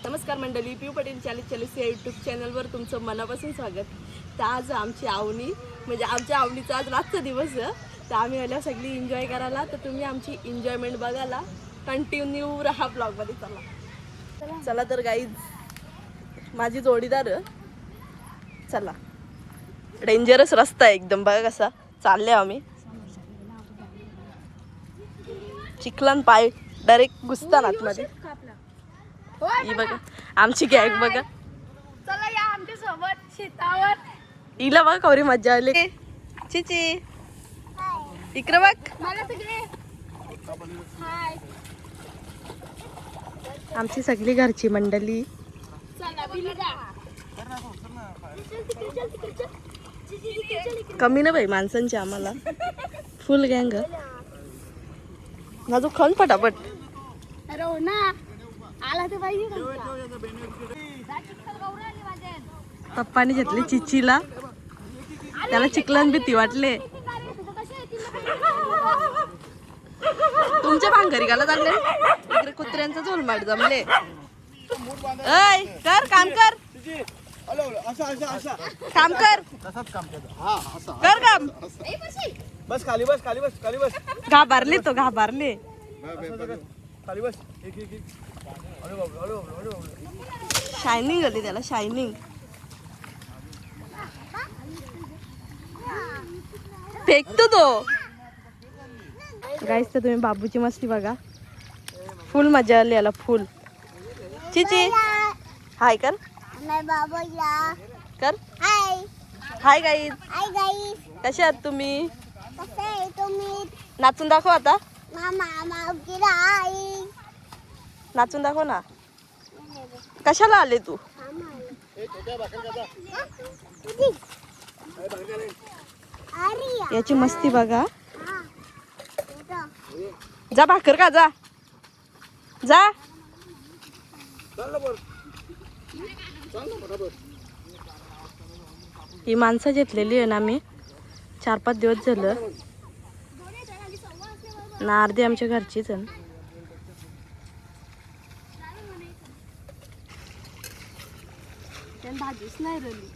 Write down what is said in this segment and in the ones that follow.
नमस्कार मंडळी, पी पटेल 4040 या यूट्यूब चॅनलवर तुमचं मनापासून स्वागत. तर आज आमची आवनी म्हणजे आमच्या आवनीचा आज रातचा दिवस आहे. तर आम्ही आल्या सगळी एन्जॉय करायला. तर तुम्ही आमची एन्जॉयमेंट बघायला कंटिन्यू राहा ब्लॉगमध्ये. चला चला तर गाईज माझी जोडीदार चला. डेंजरस रस्ता आहे एकदम, बघा कसा चालले आम्ही. चिखलान पाय डायरेक्ट घुसताना आतमध्ये. ही बघा आमची गॅग बघा. चला या आमच्या सोबत शेतावर. हिला बघ कवरी मज्जा आली. चिची इकडे बघ. मला सगळे हाय. आमची सगळी घरची मंडळी. चला बिलगा. कमी ना बाई माणसांची आम्हाला फुल गँग. माझं खन फटाफट. अरे हो ना आला तर पाहिजे. पप्पाने घेतले चिचीला. त्याला चिखलान भीती वाटले. तुमच्या भांगरी गाला चालले इकडे कुत्र्यांचा झोलमाट जमले. ऐ कर काम कर. काम कर कर काम. बस खाली बस खाली बस खाली बस. घाबरले तो घाबरले. खाली बस. एक एक एक. अरे बाबा अरे बाबा अरे बाबा. शायनिंग आली त्याला शायनिंग. फेकतो तो. गाईस तर तुम्ही बाबूची मस्ती बघा. फुल मजा आली याला फुल. चिची हाय कर. कर हाय गाईज. कशा आहात तुम्ही? नाचून दाखव आता. नाचून दाखव ना. कशाला आले तू? याची मस्ती बघा. जा भाकर का जा जा. ही माणसं घेतलेली आहे ना मी 4-5 दिवस झालं ना. अर्धी आमच्या घरचीच आहे. भाजीच नाही रली.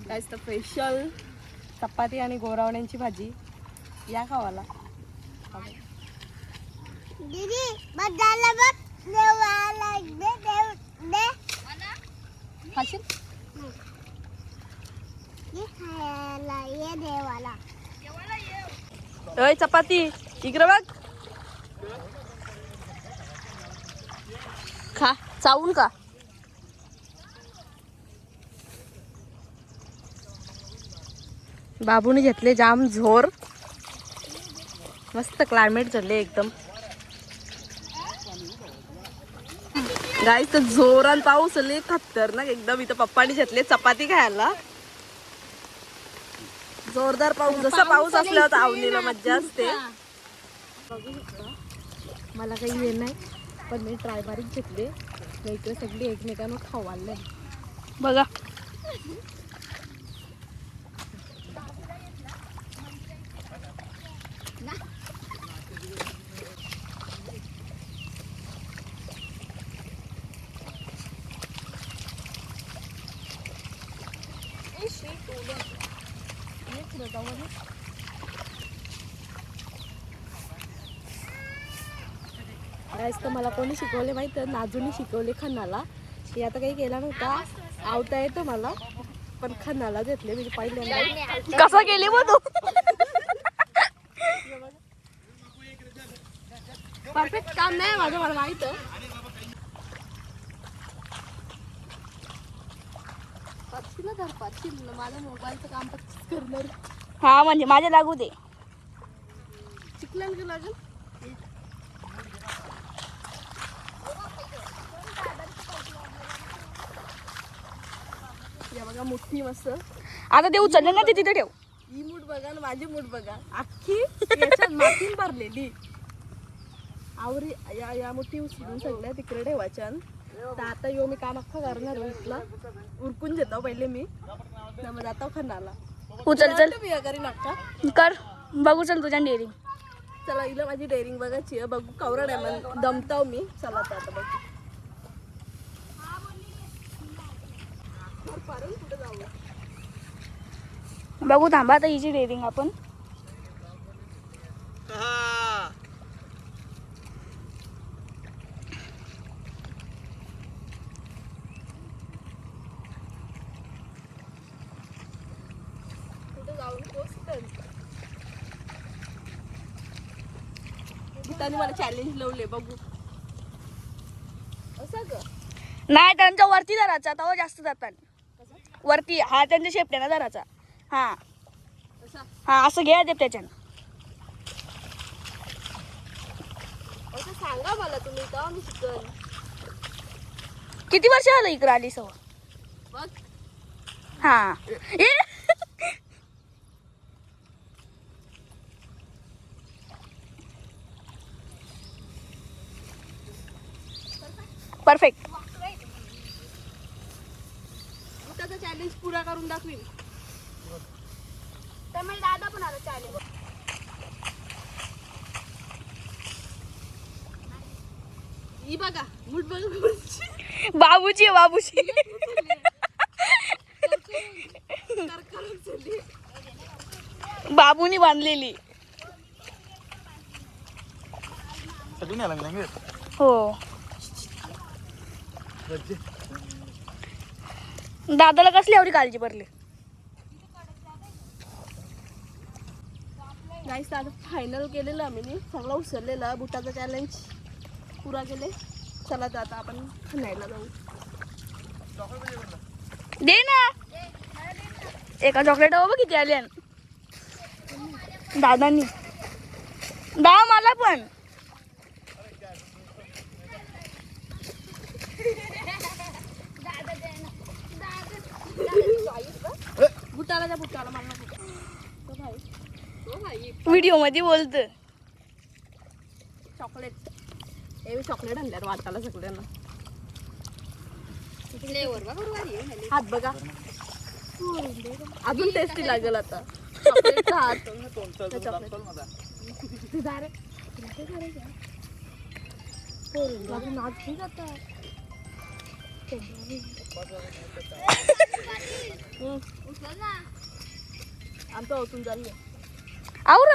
काय स्पेशल चपाती आणि गोरावण्यांची भाजी या खावाला. दीदी बदाला बघ देवाला दे दे दे. खाशील? ये खायला ये देवाला. अय चपाती इकडे बघ. खा चावून का. बाबूने घेतले जाम झोर. मस्त क्लायमेट झाले एकदम. गाईस तर जोरान पाऊस आले खतरनाक एकदम. इथं पप्पानी घेतले चपाती खायला. जोरदार पाऊस. जसा पाऊस असल्यावर आवनीला मज्जा असते. मला काही हे नाही पण मी ट्राय बारीक घेतले. इकडे सगळी एकमेकांना खावाले बघा. तर मला कोणी शिकवले माहित. नाजूनी शिकवले खन्नाला. हे आता काही केला नव्हता. आवता येतो मला पण खन्नाला घेतले म्हणजे पहिल्यांदा. कसा गेले मग तू? परफेक्ट काम नाही माझं मला माहित. माझ्या मोबाईलचं काम करणार. हा म्हणजे माझ्या लागू दे. चिखलान का लागेल. या बघा मोठी मस्त. आता ते उचलले ना ते तिथे ठेव. ही मूठ बघा ना माझी मूठ बघा. अख्खी याच्यात मातीन भरलेली. आवरी या या मोठी उचलून सगळ्या तिकडे ठेवायच्या. तर आता यो मी काम अख्खा करणार इथला. उरकून घेतो पहिले मी. मग जातो खन्नाला. उचल चल मी करी नका कर. बघू चल तुझ्या डेअरिंग. चला हिला माझी डेअरिंग बघायची आहे. बघू कवरा डायमंड दमताव मी. चला तर आता बघू. कुठे जाऊ? बघू थांबा आता हिची डेअरिंग आपण. कुठे जाऊन गीताने मला चॅलेंज लावले. बघू असं ग. नाही त्यांच्या वरती धरायचा तेव्हा जास्त जातात. वरती हा त्यांच्या शेपट्याला धरायचा. हा असा हा असं घ्या दे त्याच्यानं. असं सांगा मला तुम्ही तेव्हा मी शिकन. किती वर्ष झालं इकडे आली सव? बघ हा ए परफेक्ट. त्याचा चॅलेंज पुरा करून दाखवीन. त्यामुळे दादा पण आला चॅलेंज. ही बघा मूठ बघ मुठची. बाबूची आहे, बाबूची. करकरून चालली. बाबूनी बांधलेली. हो दादाला कसली एवढी काळजी पडली. गाईस आता फायनल केलेलं आम्ही सगळं उचललेलं. बुटाचा चॅलेंज पुरा केले. चला तर आता आपण खाण्याला जाऊ. दे ना एका चॉकलेट बघ किती आले दादांनी. दा मला पण. बुटाला जा. बुटाला मला नको. तो भाई तो भाई व्हिडिओ मध्ये बोलत. चॉकलेट. हे चॉकलेट आणल्यावर वाटायला सगळ्यांना. हात बघा अजून टेस्टी लागेल आता. चॉकलेटचा हात. त्या चॉकलेट. ते जा रे. तुला काय करायचं? माझं नाक ठीक आता. आमचं ओतून चालले. आवर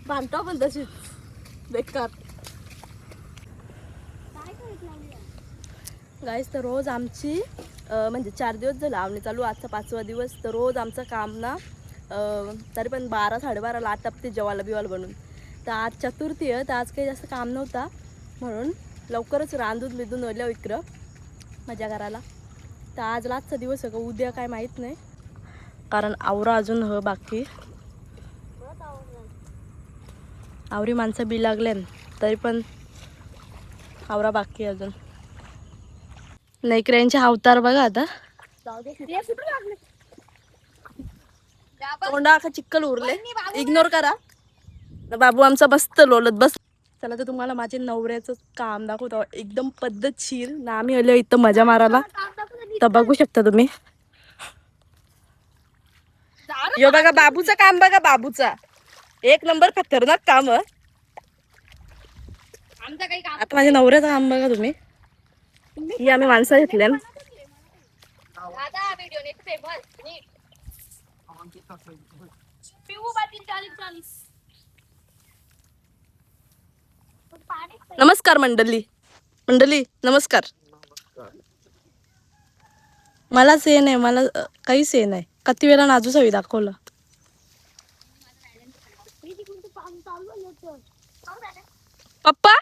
बांधतो पण तशीच बेकार. गाईस तर रोज आमची म्हणजे 4 दिवस झालं आम्ही चालू. आजचा 5वा दिवस. तर रोज आमचं काम ना तरी पण 12-12:30ला आटपते जेवायला बिवायला बनून. तर आज चतुर्थी आहे तर आज काही जास्त काम नव्हता म्हणून लवकरच रांधून बिंदून ओल्या इकडं मजा करायला. तर आज लास्टचा दिवस आहे का उद्या काय माहीत नाही कारण आवरा अजून ह बाकी. आवरी माणसं बी लागले तरी पण आवरा बाकी अजून. नेकऱ्यांचे अवतार बघा आता. तोंडा का चिक्कल उरले. इग्नोर करा. बाबू आमचा मस्त लोलत बस. चला तर तुम्हाला माझे नवऱ्याचं काम दाखवतो एकदम पद्धतशीर ना. आम्ही आलो इथं मजा मारायला तर बघू शकता तुम्ही. यो बघा बाबूचं काम बघा. बाबूचा 1 नंबर खतरनाक काम. आता माझ्या नवऱ्याचं काम बघा तुम्ही. ही आम्ही माणसं घेतल्या. नमस्कार मंडळी. मंडळी नमस्कार. मला से नाही. मला काही से नाही. किती वेळा नाजूच हवी दाखवलं. पप्पा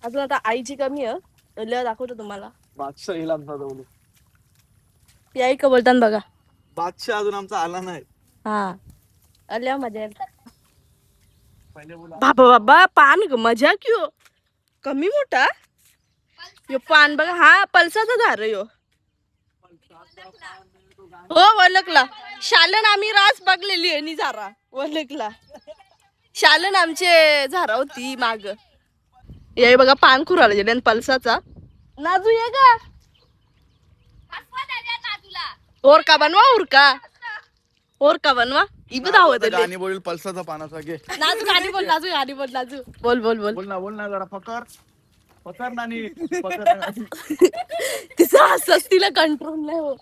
अजून आता आईची कमी आहे. दाखवतो तुम्हाला. बादशाह येईल आमचा जवळ. ती आई का बोलताना बघा. बादशाह अजून आमचा आला नाही. हा आल्या मजा येईल. पहिले बोला. बाबा बाबा पान ग मजा क्यों कमी मोठा. यो पान बघा. हा पलसाचा झार यो. हो ओळखला. शालन आम्ही रास बघलेली आहे नि झारा ओळखला. शालन आमचे झारा होती माग. हे बघा पान खुराला गेले पलसाचा. नाजू ये का और का बनवा और का बनवा इबे धावत गाणी बोल पल्साचा पानाचा घे. नाजू गाणी बोल नाजू गाणी बोल नाजू बोल बोल बोल बोल ना जरा पकर नानी पकर. तिचा हसस तिला कंट्रोल नाही हो.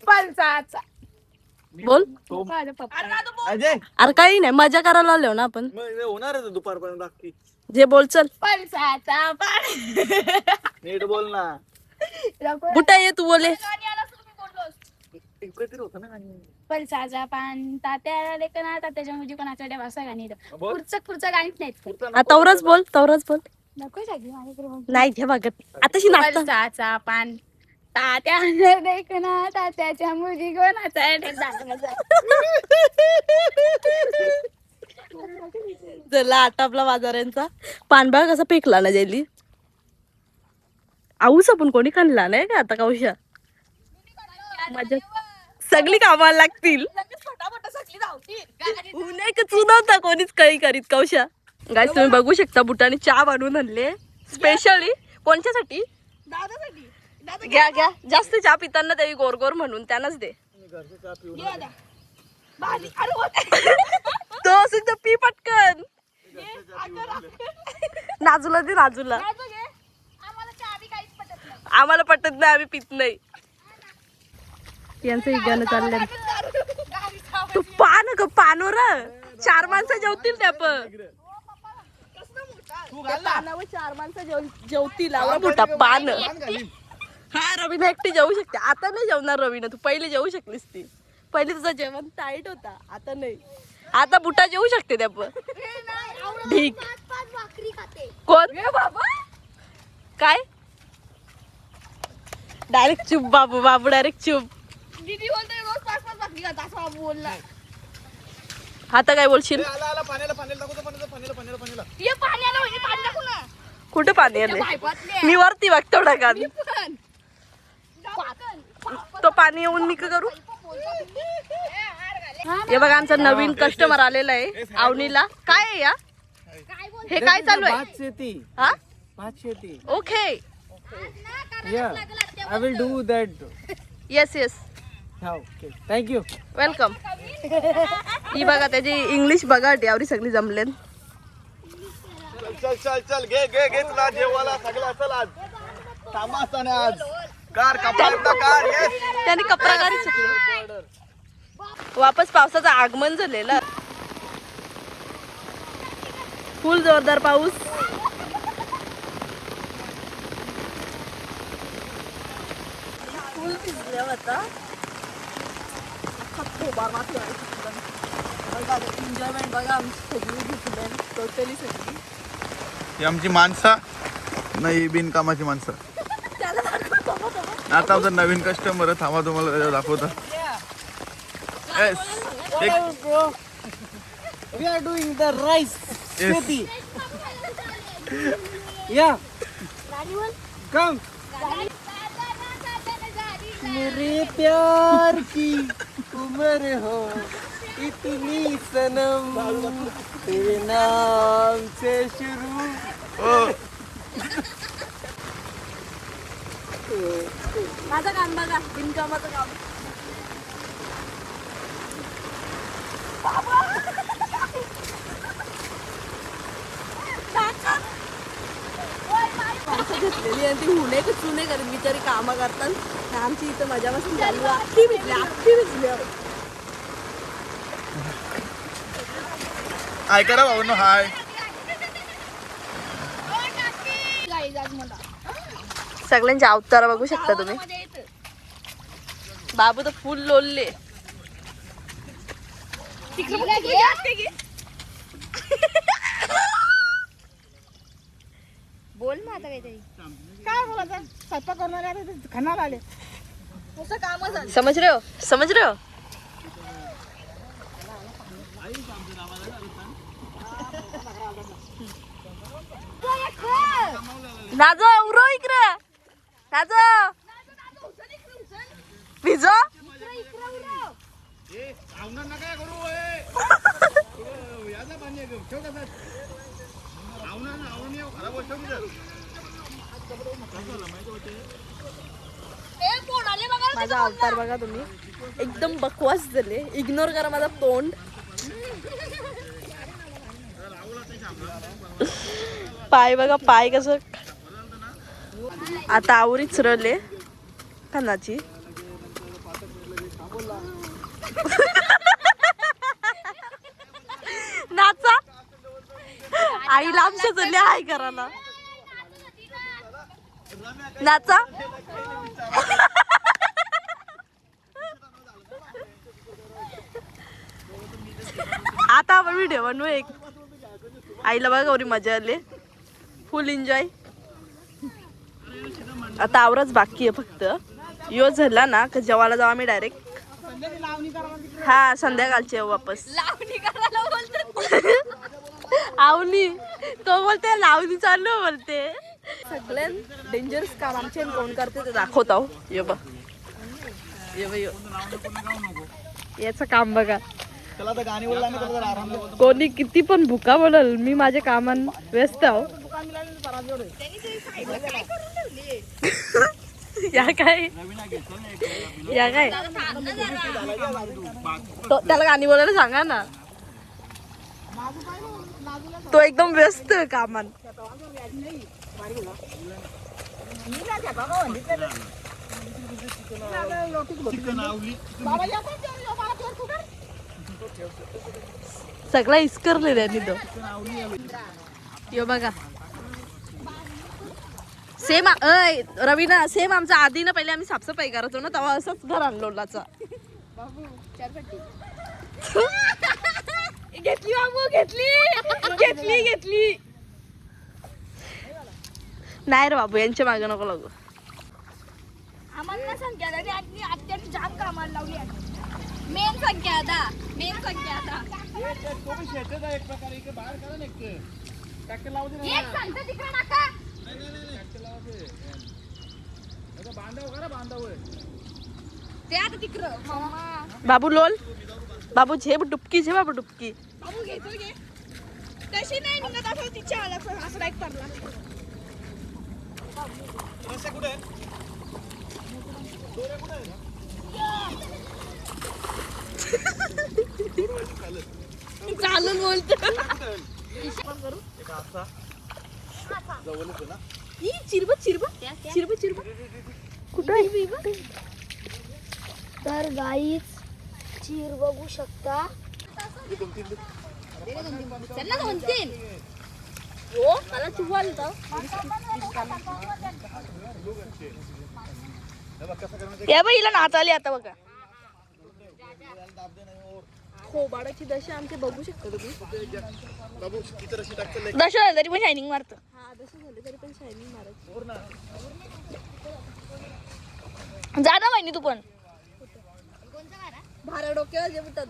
पल्साचा बोल अजय अरे काही नाही मजा करायला आलो ना आपण मग होणार आहे दुपारपर्यंत बाकी. जे बोल चल पल्साचा पान नीट बोल ना. बुटा ये तू बोले काहीतरी होतं ना गाणी. पल्साचा पान तात्याला लेखना तात्याच्या मुजी कोणाचा डे वासा गाणी पुढचं गाणीच नाहीत तवरच बोल नको सांगू माझ्याकडे नाही घे बघत आताशी नाचता पल्साचा पान तात्याला लेखना तात्याच्या मुजी कोणाचा डे चला आता आपला बाजारांचा पानबा कसा फेकला ना जेली आऊस आपण कोणी खाल्ला नाही का आता कौशा माझ्या सगळी कामाला लागतील नाही का चुनवता कोणीच काही करीत कौशा गाईस तुम्ही बघू शकता बुटाने चहा बनवून आणले स्पेशली कोणच्यासाठी घ्या घ्या जास्त चहा पिताना तरी गोर गोर म्हणून त्यानंच दे तो सुद्धा पी पटकन नाजूला दे नाजूला आम्हाला पटत नाही आम्ही पित नाही यांचं इगानं चाललंय तू पान ग पानवर 4 माणसं जेवतील त्या पानावर 4 माणसं जेवतील मोठा पान हा रवीना एकटी जेवू शकते आता नाही जेवणार रवीना तू पहिले जेवू शकलीस ती पहिले तुझं जेवण टाईट होता आता नाही आता बुटा जेवू शकते त्या ठीक कोण काय डायरेक्ट चुप बाबू डायरेक्ट चुप दीदी बोलते रोज 5-5 भाकरी खाता असं बोलला आता काय बोलशील आला पाण्याला पाण्याला ये पाण्याला म्हणजे पाणी टाकू ना कुठे पाणी आले पाईपातले मी वरती बघतो ढगात पण तो पाणी येऊन मी काय करू हे बघा आमचा नवीन कस्टमर आलेला आहे आवनीला काय आहे या हे काय चालू आहे हा okay I will do that. Yes yes Okay. Thank you. Welcome ही बघा त्याची इंग्लिश बघा यावरी सगळी जमले चल घे तुला जेवायला सगळं असेल आज तामासाने आज कार येस त्याने कपरागारी शिकले वापस पावसाचं आगमन झालेलं फुल जोरदार पाऊस फुल भिजल्या होता एन्जॉयमेंट बघा आमची सगळी भिजले टोटली सगळी ही आमची माणसं नाही बिनकामाची माणसं आता आमचा नवीन कस्टमर थांबा तुम्हाला त्याच्यावर दाखवतो yes We are doing the rice Yes. खेती. Yeah. Come. मेरे प्यार की उम्र हो इतनी सनम तेरे नाम से शुरू. माझं काम बघा बिनकामाचं काम घेतलेली आणि ती हुणे का चुने करत बिचारी कामं करतात आमची इथं मजा मस्ती चालू अख्खी भिजली हाय करा भाऊ हाय सगळ्यांचे अवतार बघू शकता तुम्ही बाबू तर फुल लोलले बोल मग आता काहीतरी काय बोलायचं स्वयंपाक करणारे खाणार आले. समझ रहे हो नाजो उरो इकडे नाजो भिजो माझा अवतार बघा तुम्ही, एकदम बकवास झाले. इग्नोर करा माझा तोंड. पाय बघा, पाय कसं आता आवरीच रले कानाची. नाचा आईला आमच्या चालले हाय करायला. नाचा. आता आपण व्हिडिओ बनवू एक. आईला बघा एवढी मजा आली, फुल एन्जॉय. आता आवरच बाकी आहे फक्त. यो झाला ना का जेवायला जाऊ आम्ही डायरेक्ट. हा संध्याकाळचे येऊ वापस. आवनी तो बोलते लावणी चालू बोलते. सगळ्यात डेंजरस काम आमचे कोण करते ते दाखवत आहो. ये बघ, याचं काम बघा. कोणी किती पण भुका बोलल, मी माझ्या कामान व्यस्त आहो. या काय या काय त्याला गाणी बोलायला सांगा ना. तो एकदम व्यस्त कामान. सगळा इस्करले त्यांनी तो. यो बघा सेम रवीना सेम आमचा आधी ना पहिले आम्ही साफसफाई करतो ना तेव्हा असंच घर आणलो लाचा. घेतली बाबू घेतली घेतली. नाही रे बाबू यांच्या मागे नको लागू. आम्हाला संख्या आत्याने जाम कामाला लावली आहे. मेन संख्या आता एक सांगते तिकडे नाका. ते आता तिकडं बाबू लोल बाबू झेप डुबकी झे बाबू डुबकी. बाबू घे तशी नाही निघत असं तिच्या आला असं लाईक पडला. चालून बोलतो. चिरब कुठं तर गाईच चीर बघू शकता. त्यांना 2-3 हो मला चुवाल तर या बाई हिला नाचाली आता बघा. खोबाडाची दशा आमचे बघू शकता तुम्ही. दश तरी पण शायनिंग मारत. हा दशा झाले तरी पण शायनिंग मारायची. जा ना बहिणी तू पण. भारा डोक्यावर जे बुटा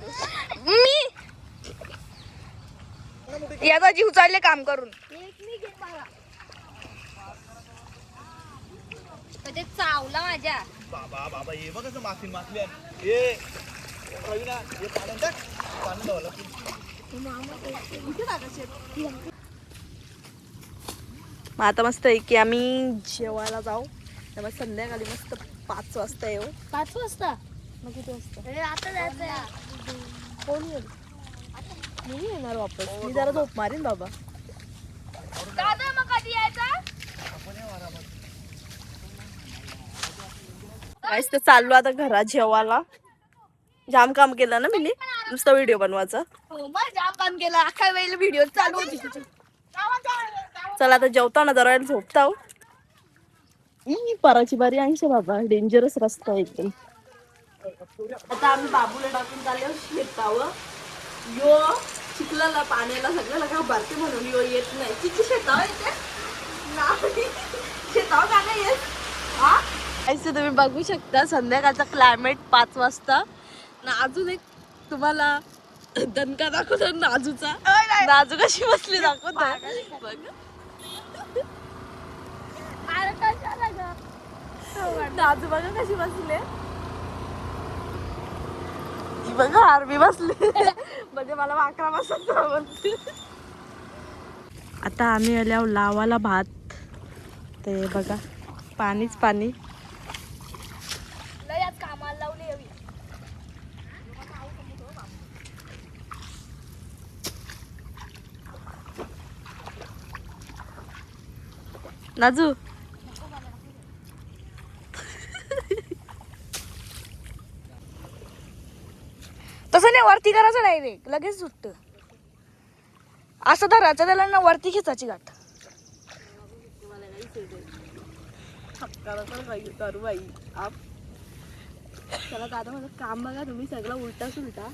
मी याचा जीव चालले काम करून. ते चावला माझ्या. बाबा ये बघ कसं माफी माफली आहे. रवीना हे पाण्यात टाक. पाणी लावलं मग आता मस्त आहे की आम्ही जेवायला जाऊ. त्यामुळे संध्याकाळी मस्त 5 वाजता येऊ. 5 वाजता मग किती वाजता आता जायचं. कोण येईल? मी येणार वापस. मी जरा झोप मारीन बाबा. दादा मग कधी यायचा? काहीच तर चाललो आता घरात जेवायला. जाम काम केलं ना मी नुसतं व्हिडिओ बनवायचा. हो मग जाम काम केलं. अख्खा वेळेला व्हिडिओ चालू होती तिची. चला आता जेवताना जरा वेळ झोपता हो. पराची बारी आणशे बाबा. डेंजरस रस्ता आहे एकदम. आता आम्ही बाबूला टाकून चाललो शेतावर. यो चिखलाला पाण्याला सगळ्याला घाबरते म्हणून यो येत नाही. किती शेतावर येते नाही. शेतावर का नाही येत. हा असं तुम्ही बघू शकता संध्याकाळचा क्लायमेट 5 वाजता ना. अजून एक तुम्हाला दणका दाखवतो नाजूचा. नाजू कशी बसली दाखवतो बघ. नाजू बघा कशी बसले. बघा आरबी बसली म्हणजे मला वाकरा बसत बोलते. आता आम्ही आल्यावर लावाला भात ते बघा पाणीच पाणी. लय आज कामाला लावली हवी. नाजू तसं नाही, वरती करायचं डायरेक्ट लगेच सुटत. असं धरायचं त्याला ना, वरती खेचायची गाठ. करू बाई आप चला दादा माझं काम बघा तुम्ही, सगळं उलटा सुलटा.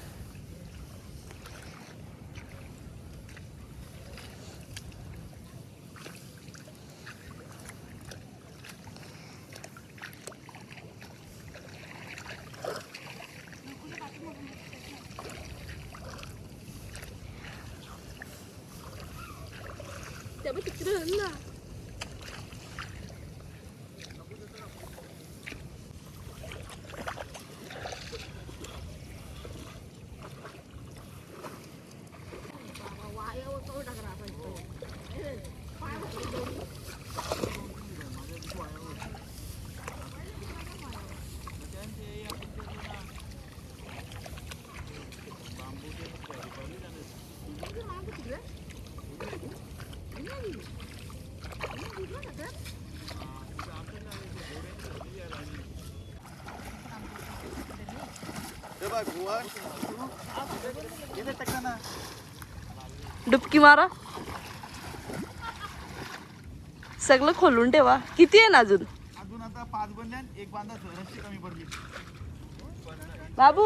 त्यामुळे तिकडे ना हे बघ भुवन. इथे टाका ना. डुबकी मारा. सगळं खोलून ठेवा. किती आहे ना अजून? अजून आता 5 बनले आणि 1 बांधायचं, रस्सी कमी पडली. बाबू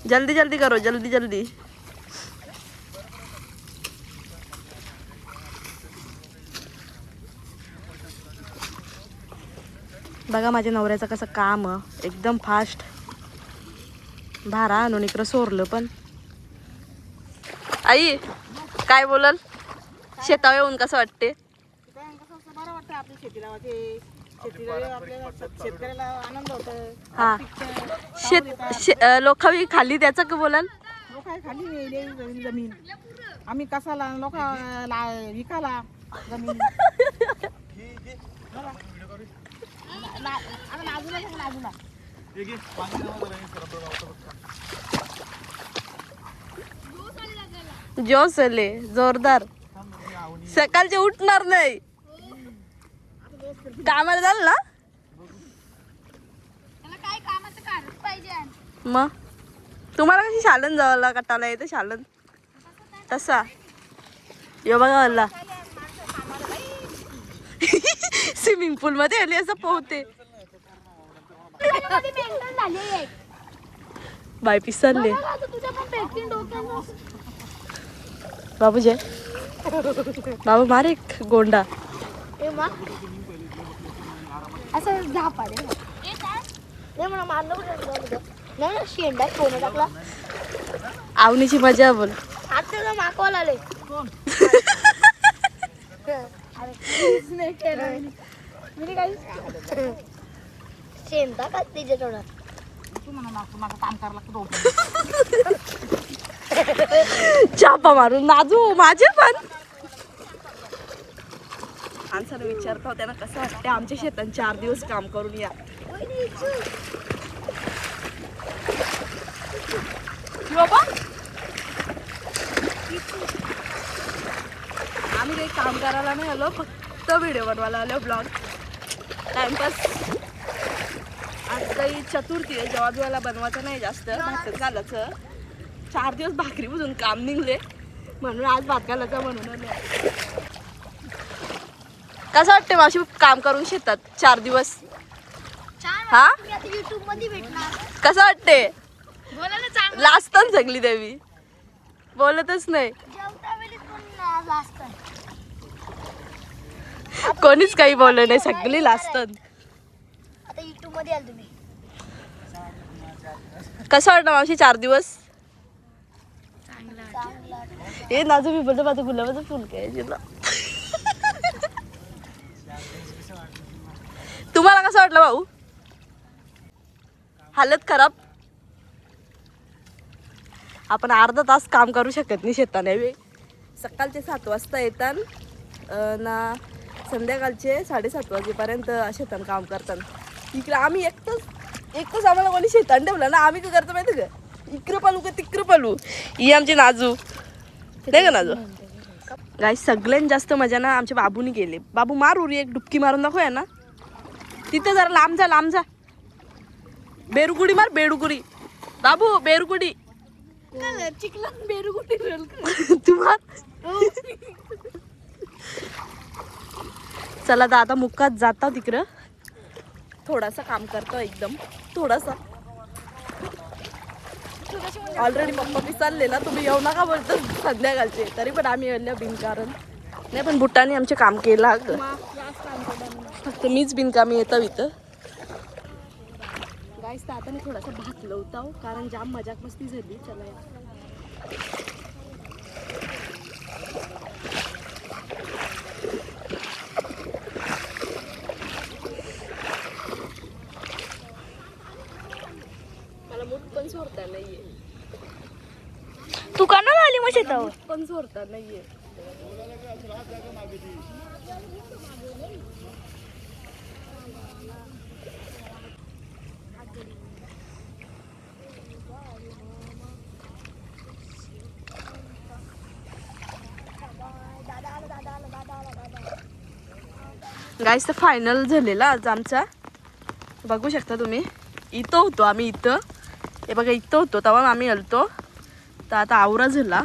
जल्दी जल्दी करो, जल्दी जल्दी. बघा माझ्या नवऱ्याचं कसं काम एकदम फास्ट. भारा आणून इकडं सोरलं. पण आई काय बोलल? शेतावर येऊन कसं वाटते? बरं वाटतं आपली शेतीला. शेतीला आपल्याला शेतकऱ्याला आनंद होतो. हा लोकांनी खाली त्याचं का बोलाल? लोक खाली नेली जमीन. आम्ही कसाला लोक विकाला जमीन. नाजूला हे घे, पाणी नव्हतं रे, सरपळ गावचं बघ. जोस आले जोरदार. सकाळचे उठणार नाही. कामाला झालं ना त्याला काय कामाचं काढच पाहिजे. मग तुम्हाला कशी शालन जावाला कटाला येते शालन तसा. यो बघा वल्ला स्विमिंग पूल मध्ये आली असं पोहते. बाय पिसरले बाबूजे. बाबू मारे एक गोंडा. असं झापा रे नाही म्हणा मारलं नाही शेंडा कोण टाकला. आवनीची मजा बोल. आता माकवाला आले शेंडा का तिच्या थोडं तू म्हणा माझं काम करायला लागतं. चापा मारून नाजू माझे पण. माणसाला विचारता त्यांना कसं वाटतं आमच्या शेतात 4 दिवस काम करून या. बाबा आम्ही काही काम करायला नाही आलो, फक्त व्हिडिओ बनवायला आलो. Blog timepass. आज काही चतुर्थी आहे, जेवायला बनवायचं नाही जास्त. भाकर घालायचं. 4 दिवस भाकरी बुजून काम निघले म्हणून आज भात घालायचं म्हणून आलो. कसं वाटते मावशी काम करून शेतात 4 दिवस? हा युट्यूब मध्ये भेटणार. कसं वाटते? बोलायला चांगलं. लाजतात सगळी देवी, बोलतच नाही. जेवता वेळी पण लाजतं. कोणीच काही बोललं नाही, सगळी लाजतात. आता युट्यूब मध्ये आल तुम्ही. कसं वाटतं मावशी 4 दिवस? चांगला हे नाजू मी बोलतो माझं गुलाबाचं फुल काय तुला. तुम्हाला कसं वाटलं भाऊ? हालत खराब. आपण अर्धा तास काम करू शकत नाही शेताने. सकाळचे 7 वाजता येतात ना संध्याकाळचे 7:30 वाजेपर्यंत शेतान काम करतात. इकडे आम्ही एकटंच आम्हाला कोणी शेतान ठेवलं ना, आम्ही काय करतो माहिती का, इकडं पालू का तिकडं पालू. ही आमची नाजू नाही का नाजू. गाईस सगळ्यात जास्त मजा ना आमच्या बाबूनी केली. बाबू मार उरी एक डुबकी मारून दाखवूया ना तिथं. जरा लांब जा. बेरुकुडी मार, बेरुकुडी. बाबू बेरुकुडी. चिखलात बेरुकुटी तू मार. चला तर आता मुक्कात जाता तिकडं. थोडासा काम करतो एकदम थोडासा. ऑलरेडी पप्पा बी चालले ना, तुम्ही येऊ नका बोलतो संध्याकाळचे, तरी पण आम्ही येल्या बिनकारण नाही. पण बुटाने आमचे काम केलं फक्त मीच बिनकामी येतं इथं. गाईस तर आता मी थोडासा भात लवताव कारण जाम मजाक मस्ती झाली. चला मला मूठ पण सोडता नाहीये. तू का ना आली मग शेतावर? पण सोडता नाहीये. गाईस तर फायनल झालेला आज आमचा. बघू शकता तुम्ही. इथं होतो आम्ही. इथं हे बघा इथं होतो तेव्हा आम्ही आलतो. तर आता आवरा झाला.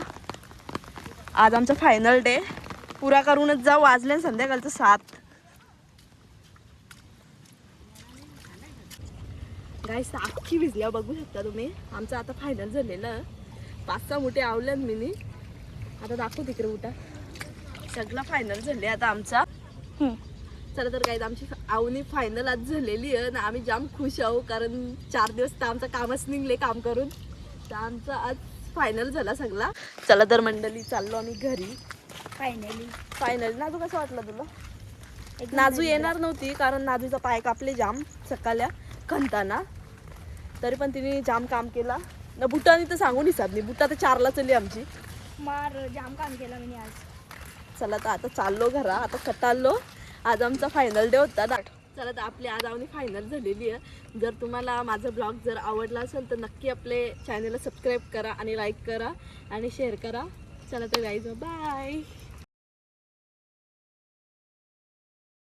आज आमचा फायनल डे पुरा करूनच जाऊ. वाजले संध्याकाळचं 7. गाईस अख्खी भिजल्या बघू शकता तुम्ही. आमचं आता फायनल झालेलं. 5-6 मुठे आवल्यात मी. आता दाखवू तिकडे उठा. सगळं फायनल झाले आता आमचा. चला तर काय आमची आवनी फायनल आज झालेली आहे ना. आम्ही जाम खुश आहो कारण 4 दिवस तर आमचं कामच निघले काम करून. तर आमचा आज फायनल झाला सगळा. चला तर मंडळी चाललो आम्ही घरी. फायनल. नाजू कसं वाटलं तुला? नाजू येणार नव्हती कारण नाजूचा पाय कापले जाम सकाळल्या खणताना. तरी पण तिने जाम काम केला ना. बुटानी तर सांगून हिसाब नाही. बुटा तर 4ला चली आमची. जाम काम केला मी आज. चला तर आता चाललो घरा. आता कटाळलो. आज आमचा फायनल डे होता ना. चला तर आपली आज आवनी फायनल झालेली आहे. जर तुम्हाला माझा ब्लॉग जर आवडला असेल तर नक्की आपले चॅनलला सबस्क्राईब करा आणि लाईक करा आणि शेअर करा. चला तर गाईज बाय.